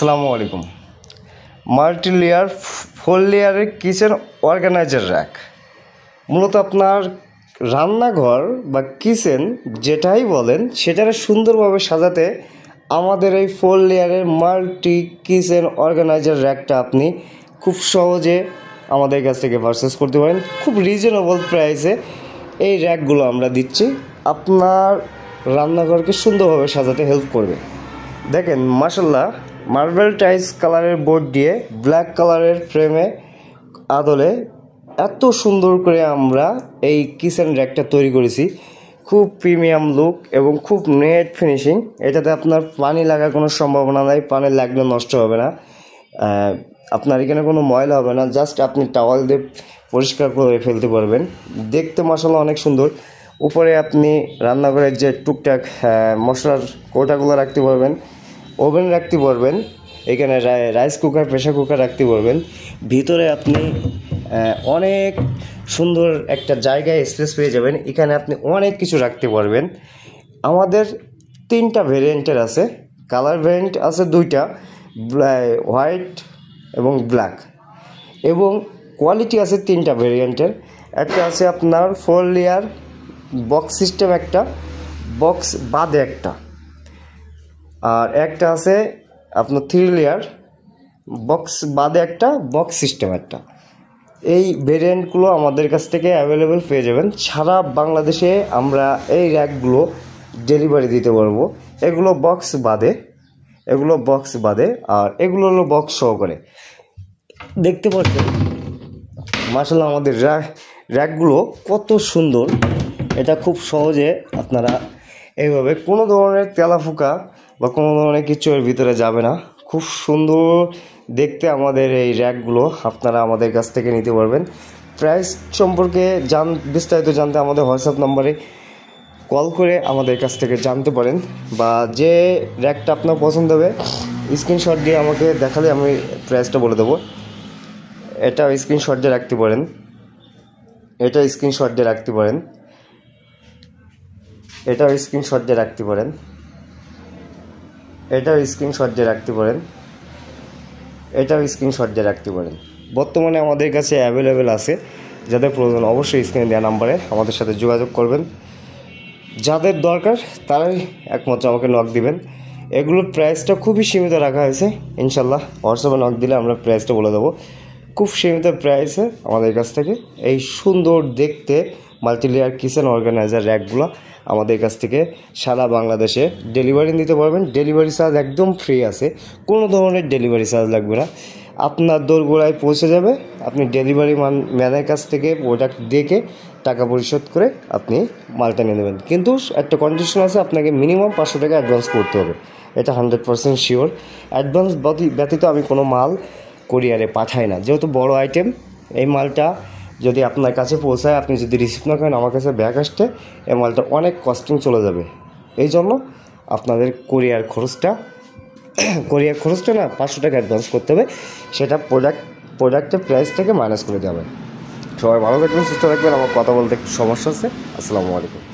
আসসালামু আলাইকুম। Multi layer 4 লেয়ারের কিচেন অর্গানাইজার র্যাক মূলত আপনার রান্নাঘর বা কিচেন যেটাই বলেন সেটাকে সুন্দরভাবে সাজাতে আমাদের এই 4 লেয়ারের মাল্টি কিচেন অর্গানাইজার র্যাকটা আপনি খুব সহজে আমাদের কাছ থেকে পারচেস করতে পারেন। খুব রিজনেবল প্রাইসে এই র্যাকগুলো আমরা দিচ্ছি, আপনার রান্নাঘরকে সুন্দরভাবে সাজাতে হেল্প করবে। দেখেন মাশাআল্লাহ, মার্বেল টাইলস কালারের বোর্ড দিয়ে ব্ল্যাক কালারের ফ্রেমে আদলে এত সুন্দর করে আমরা এই কিচেন র্যাকটা তৈরি করেছি। খুব প্রিমিয়াম লুক এবং খুব নেট ফিনিশিং। এটাতে আপনার পানি লাগার কোনো সম্ভাবনা নাই, পানি লাগলে নষ্ট হবে না, আপনার এখানে কোনো ময়লা হবে না, জাস্ট আপনি টাওয়াল দিয়ে পরিষ্কার করে ফেলতে পারবেন। দেখতে মাশাআল্লাহ অনেক সুন্দর। উপরে আপনি রান্নাঘরের যে টুকটাক মশলার কৌটাগুলো রাখতে পারবেন, ওভেন রাখতে পারবেন, এখানে রাইস কুকার, প্রেশার কুকার রাখতে পারবেন। ভিতরে আপনি অনেক সুন্দর একটা জায়গায় স্পেস পেয়ে যাবেন, এখানে আপনি অনেক কিছু রাখতে পারবেন। আমাদের 3টা ভেরিয়েন্টের আছে, কালার ভেরিয়েন্ট আছে 2টা, হোয়াইট এবং ব্ল্যাক, এবং কোয়ালিটি আছে 3টা ভেরিয়েন্টের। একটা আছে আপনার 4 লেয়ার বক্স সিস্টেম, একটা বক্স বাদে একটা, আর একটা আছে আপনার 3 লেয়ার বক্স বাদে একটা, বক্স সিস্টেম একটা। এই ভেরিয়েন্টগুলো আমাদের কাছ থেকে অ্যাভেলেবেল পেয়ে যাবেন। সারা বাংলাদেশে আমরা এই র্যাকগুলো ডেলিভারি দিতে পারবো। এগুলো বক্স বাদে, আর এগুলো হলো বক্স সহকারে। দেখতে পাচ্ছেন মাশাআল্লাহ আমাদের র্যাকগুলো কত সুন্দর। এটা খুব সহজে আপনারা এইভাবে কোনো ধরনের তেলাফোকা বা কোনো ধরনের কিছু এর ভিতরে যাবে না। খুব সুন্দর দেখতে আমাদের এই র্যাকগুলো আপনারা আমাদের কাছ থেকে নিতে পারবেন। প্রাইস সম্পর্কে বিস্তারিত জানতে আমাদের হোয়াটসঅ্যাপ নম্বরে কল করে আমাদের কাছ থেকে জানতে পারেন, বা যে র্যাকটা আপনার পছন্দ হবে স্ক্রিনশট দিয়ে আমাকে দেখালে আমি প্রাইসটা বলে দেবো। এটা স্ক্রিনশট দিয়ে রাখতে পারেন, এটাও স্ক্রিনশট দিয়ে রাখতে পারেন, এটাও স্ক্রিনশট দিয়ে রাখতে পারেন, এটাও স্ক্রিনশট দিয়ে রাখতে পারেন, এটাও স্ক্রিনশট দিয়ে রাখতে পারেন। বর্তমানে আমাদের কাছে অ্যাভেলেবেল আছে, যাদের প্রয়োজন অবশ্যই স্ক্রিনে দেওয়া নাম্বারে আমাদের সাথে যোগাযোগ করবেন। যাদের দরকার তারাই একমাত্র আমাকে নক দিবেন। এগুলোর প্রাইসটা খুবই সীমিত রাখা হয়েছে, ইনশাল্লাহ হোয়াটসঅ্যাপে নক দিলে আমরা প্রাইসটা বলে দেবো। খুব সীমিত প্রাইসে আমাদের কাছ থেকে এই সুন্দর দেখতে মাল্টি লেয়ার কিচেন অর্গানাইজার র্যাকগুলো আমাদের কাছ থেকে সারা বাংলাদেশে ডেলিভারি নিতে পারবেন। ডেলিভারি চার্জ একদম ফ্রি আছে, কোনো ধরনের ডেলিভারি চার্জ লাগবে না, আপনার দোরগোড়ায় পৌঁছে যাবে। আপনি ডেলিভারি ম্যানের কাছ থেকে প্রোডাক্ট দেখে টাকা পরিশোধ করে আপনি মালটা নিয়ে নেবেন। কিন্তু একটা কন্ডিশন আছে, আপনাকে মিনিমাম 500 টাকা অ্যাডভান্স করতে হবে, এটা 100% শিওর। অ্যাডভান্স ব্যতীত আমি কোনো মাল কুরিয়ারে পাঠাই না, যেহেতু বড় আইটেম। এই মালটা যদি আপনার কাছে পৌঁছায়, আপনি যদি রিসিভ না করেন, আমার কাছে ব্যাগ আসতে এই মালটা অনেক কস্টিং চলে যাবে। এই জন্য আপনাদের কুরিয়ার খরচটা না 500 টাকা অ্যাডভান্স করতে হবে, সেটা প্রোডাক্টের প্রাইস থেকে মাইনাস করে দেওয়া হবে। সবাই ভালো থাকবেন, সুস্থ থাকবেন। আমার কথা বলতে একটু সমস্যা আছে। আসসালামু আলাইকুম।